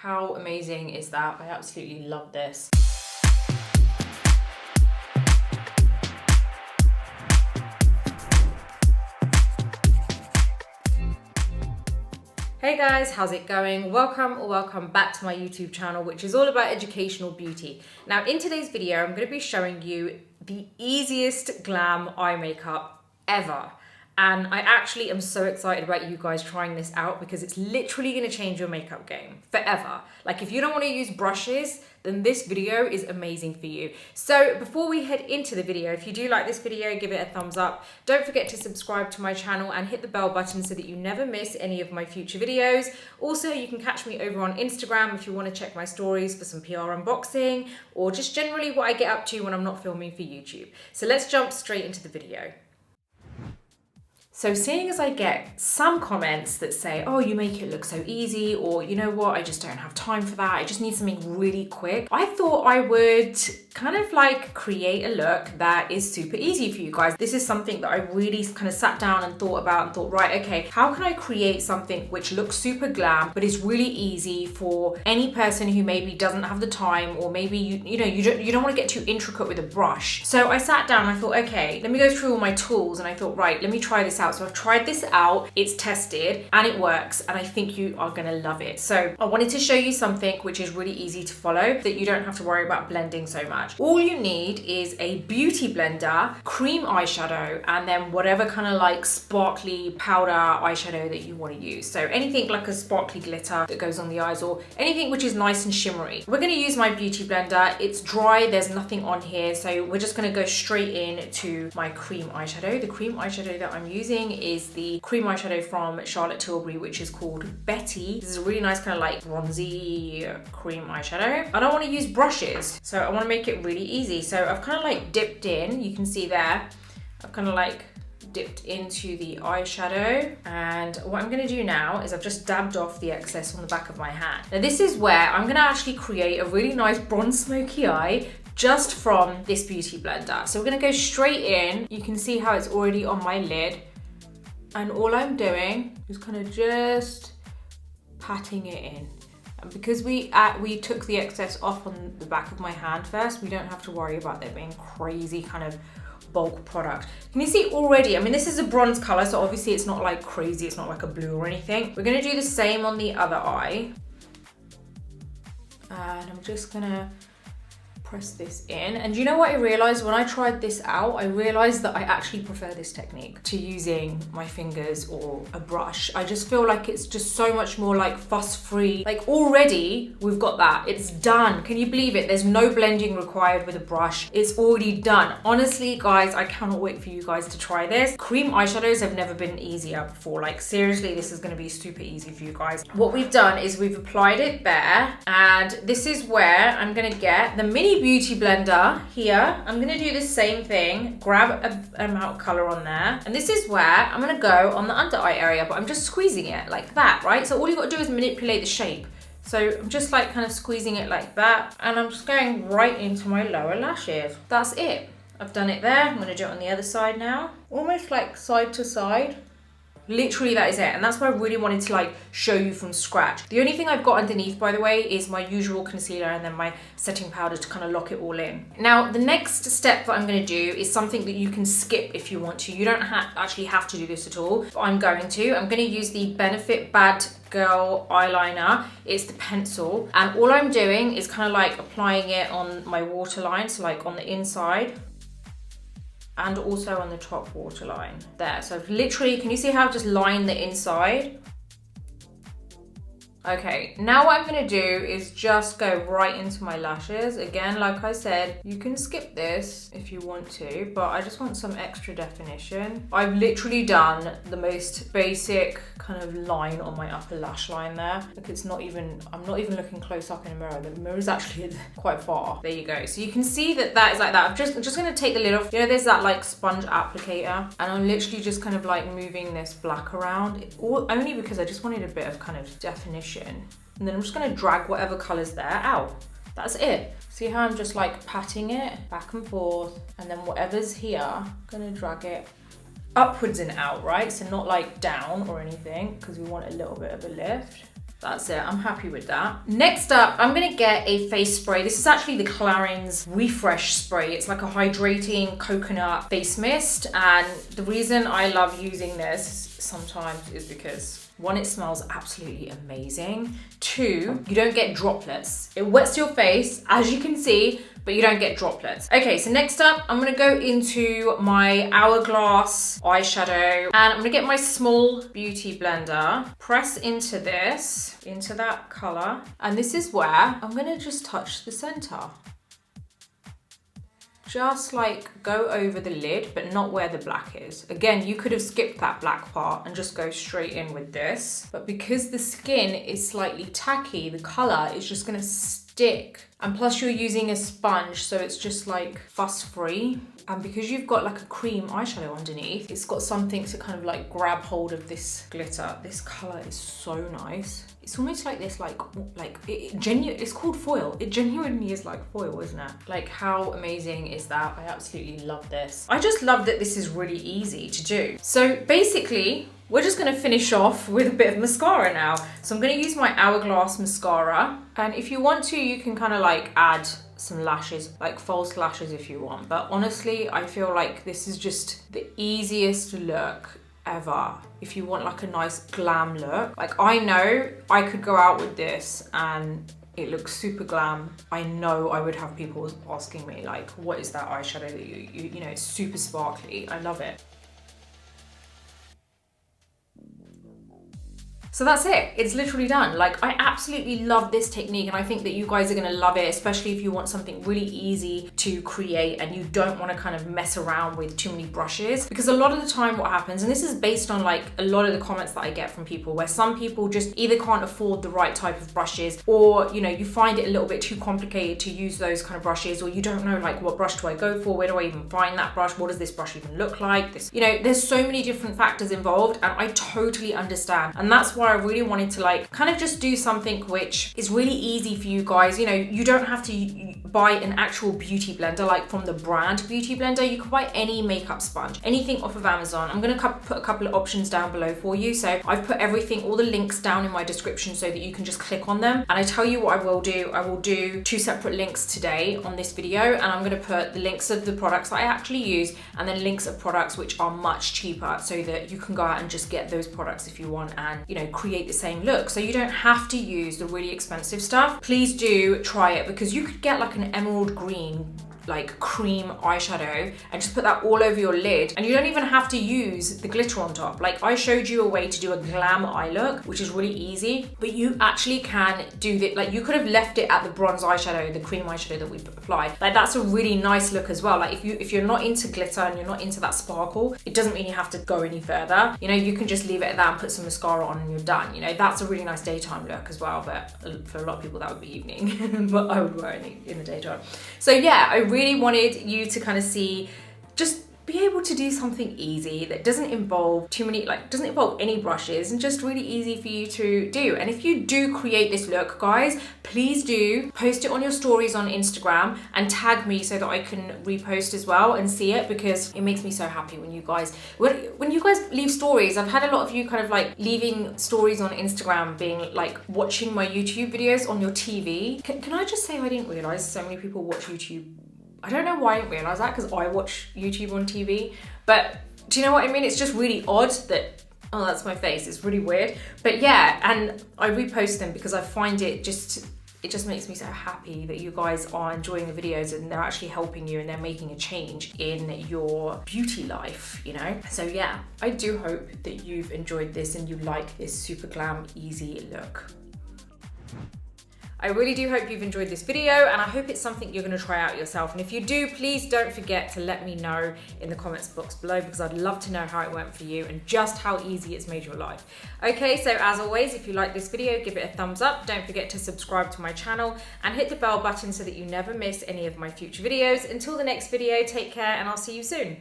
How amazing is that? I absolutely love this. Hey guys, how's it going? Welcome back to my YouTube channel, which is all about educational beauty. Now in today's video, I'm going to be showing you the easiest glam eye makeup ever. And I actually am so excited about you guys trying this out because it's literally going to change your makeup game forever. Like if you don't want to use brushes, then this video is amazing for you. So before we head into the video, if you do like this video, give it a thumbs up. Don't forget to subscribe to my channel and hit the bell button so that you never miss any of my future videos. Also, you can catch me over on Instagram if you want to check my stories for some PR unboxing or just generally what I get up to when I'm not filming for YouTube. So let's jump straight into the video. So seeing as I get some comments that say, oh, you make it look so easy, or you know what, I just don't have time for that, I just need something really quick, I thought I would kind of like create a look that is super easy for you guys. This is something that I really kind of sat down and thought about and thought, right, okay, how can I create something which looks super glam, but is really easy for any person who maybe doesn't have the time, or maybe you don't want to get too intricate with a brush. So I sat down and I thought, okay, let me go through all my tools, and I thought, right, let me try this out. So I've tried this out, it's tested and it works, and I think you are gonna love it. So I wanted to show you something which is really easy to follow, that you don't have to worry about blending so much. All you need is a beauty blender, cream eyeshadow, and then whatever kind of like sparkly powder eyeshadow that you want to use. So anything like a sparkly glitter that goes on the eyes, or anything which is nice and shimmery. We're going to use my beauty blender. It's dry, there's nothing on here, so we're just going to go straight in to my cream eyeshadow. The cream eyeshadow that I'm using is the cream eyeshadow from Charlotte Tilbury, which is called Betty. This is a really nice kind of like bronzy cream eyeshadow. I don't want to use brushes, so I want to make it really easy. So I've kind of like dipped in, you can see there, I've kind of like dipped into the eyeshadow, and what I'm going to do now is I've just dabbed off the excess on the back of my hand. Now this is where I'm going to actually create a really nice bronze smoky eye just from this beauty blender. So we're going to go straight in. You can see how it's already on my lid, and all I'm doing is kind of just patting it in. And because we took the excess off on the back of my hand first, we don't have to worry about there being crazy kind of bulk product. Can you see already? I mean, this is a bronze color, so obviously it's not like crazy, it's not like a blue or anything. We're gonna do the same on the other eye. And I'm just gonna press this in. And you know what I realized when I tried this out? I realized that I actually prefer this technique to using my fingers or a brush. I just feel like it's just so much more like fuss-free. Like already we've got that, it's done. Can you believe it? There's no blending required with a brush. It's already done. Honestly, guys, I cannot wait for you guys to try this. Cream eyeshadows have never been easier before. Like seriously, this is gonna be super easy for you guys. What we've done is we've applied it bare, and this is where I'm gonna get the mini beauty blender here. I'm gonna do the same thing, grab an amount of color on there, and this is where I'm gonna go on the under eye area, but I'm just squeezing it like that, right? So all you gotta do is manipulate the shape. So I'm just like kind of squeezing it like that, and I'm just going right into my lower lashes. That's it. I've done it there. I'm gonna do it on the other side now. Almost like side to side. Literally that is it, and that's what I really wanted to like show you from scratch. The only thing I've got underneath, by the way, is my usual concealer and then my setting powder to kind of lock it all in. Now the next step that I'm going to do is something that you can skip if you want to. You don't actually have to do this at all, but I'm going to use the Benefit Bad Girl eyeliner. It's the pencil, and all I'm doing is kind of like applying it on my waterline, so like on the inside, and also on the top waterline there. So literally, can you see how I've just lined the inside? Okay, now what I'm gonna do is just go right into my lashes. Again, like I said, you can skip this if you want to, but I just want some extra definition. I've literally done the most basic kind of line on my upper lash line there. Look, it's not even, I'm not even looking close up in the mirror. The mirror's actually quite far. There you go. So you can see that that is like that. I'm just gonna take the lid off. You know, there's that like sponge applicator, and I'm literally just kind of like moving this black around, only because I just wanted a bit of kind of definition. And then I'm just gonna drag whatever color's there out. That's it. See how I'm just like patting it back and forth, and then whatever's here, I'm gonna drag it upwards and out, right? So not like down or anything, because we want a little bit of a lift. That's it, I'm happy with that. Next up, I'm gonna get a face spray. This is actually the Clarins Refresh Spray. It's like a hydrating coconut face mist. And the reason I love using this sometimes is because 1, it smells absolutely amazing. 2, you don't get droplets. It wets your face, as you can see, but you don't get droplets. Okay, so next up, I'm gonna go into my Hourglass eyeshadow, and I'm gonna get my small beauty blender, press into this, into that color, and this is where I'm gonna just touch the center. Just like go over the lid, but not where the black is. Again, you could have skipped that black part and just go straight in with this. But because the skin is slightly tacky, the color is just gonna stick. And plus you're using a sponge, so it's just like fuss free. And because you've got like a cream eyeshadow underneath, it's got something to kind of like grab hold of this glitter. This color is so nice. It's almost like this, it's called foil. It genuinely is like foil, isn't it? Like, how amazing is that? I absolutely love this. I just love that this is really easy to do. So basically, we're just gonna finish off with a bit of mascara now. So I'm gonna use my Hourglass mascara. And if you want to, you can kind of like add some lashes, like false lashes if you want. But honestly, I feel like this is just the easiest look ever if you want like a nice glam look. Like, I know I could go out with this and it looks super glam. I know I would have people asking me like, what is that eyeshadow that you know, it's super sparkly. I love it. So that's it, it's literally done. Like, I absolutely love this technique, and I think that you guys are gonna love it, especially if you want something really easy to create and you don't wanna kind of mess around with too many brushes. Because a lot of the time what happens, and this is based on like a lot of the comments that I get from people, where some people just either can't afford the right type of brushes, or you know, you find it a little bit too complicated to use those kind of brushes, or you don't know like, what brush do I go for? Where do I even find that brush? What does this brush even look like? This, you know, there's so many different factors involved, and I totally understand. And that's why I really wanted to like kind of just do something which is really easy for you guys. You know, you don't have to buy an actual beauty blender like from the brand beauty blender. You can buy any makeup sponge, anything off of Amazon. I'm gonna put a couple of options down below for you. So I've put everything, all the links down in my description so that you can just click on them. And I tell you what I will do 2 separate links today on this video, and I'm gonna put the links of the products that I actually use, and then links of products which are much cheaper, so that you can go out and just get those products if you want, and you know, create the same look. So you don't have to use the really expensive stuff. Please do try it, because you could get like an emerald green like cream eyeshadow and just put that all over your lid, and you don't even have to use the glitter on top. Like, I showed you a way to do a glam eye look, which is really easy, but you actually can do that. Like, you could have left it at the bronze eyeshadow, the cream eyeshadow that we apply. Like, that's a really nice look as well. Like, if you're not into glitter and you're not into that sparkle, it doesn't mean you have to go any further. You know, you can just leave it at that and put some mascara on and you're done. You know, that's a really nice daytime look as well, but for a lot of people that would be evening, but I would wear it in the daytime. So yeah, I really wanted you to kind of see, just be able to do something easy that doesn't involve too many, like doesn't involve any brushes, and just really easy for you to do. And if you do create this look, guys, please do post it on your stories on Instagram and tag me so that I can repost as well and see it, because it makes me so happy when you guys leave stories. I've had a lot of you kind of like leaving stories on Instagram being like watching my YouTube videos on your TV. Can I just say, I didn't realize so many people watch YouTube. I don't know why I didn't realise that, because I watch YouTube on TV, but do you know what I mean? It's just really odd that, oh, that's my face. It's really weird. But yeah, and I repost them because I find it just makes me so happy that you guys are enjoying the videos and they're actually helping you and they're making a change in your beauty life, you know? So yeah, I do hope that you've enjoyed this and you like this super glam, easy look. I really do hope you've enjoyed this video, and I hope it's something you're going to try out yourself. And if you do, please don't forget to let me know in the comments box below, because I'd love to know how it went for you and just how easy it's made your life. Okay, so as always, if you like this video, give it a thumbs up. Don't forget to subscribe to my channel and hit the bell button so that you never miss any of my future videos. Until the next video, take care, and I'll see you soon.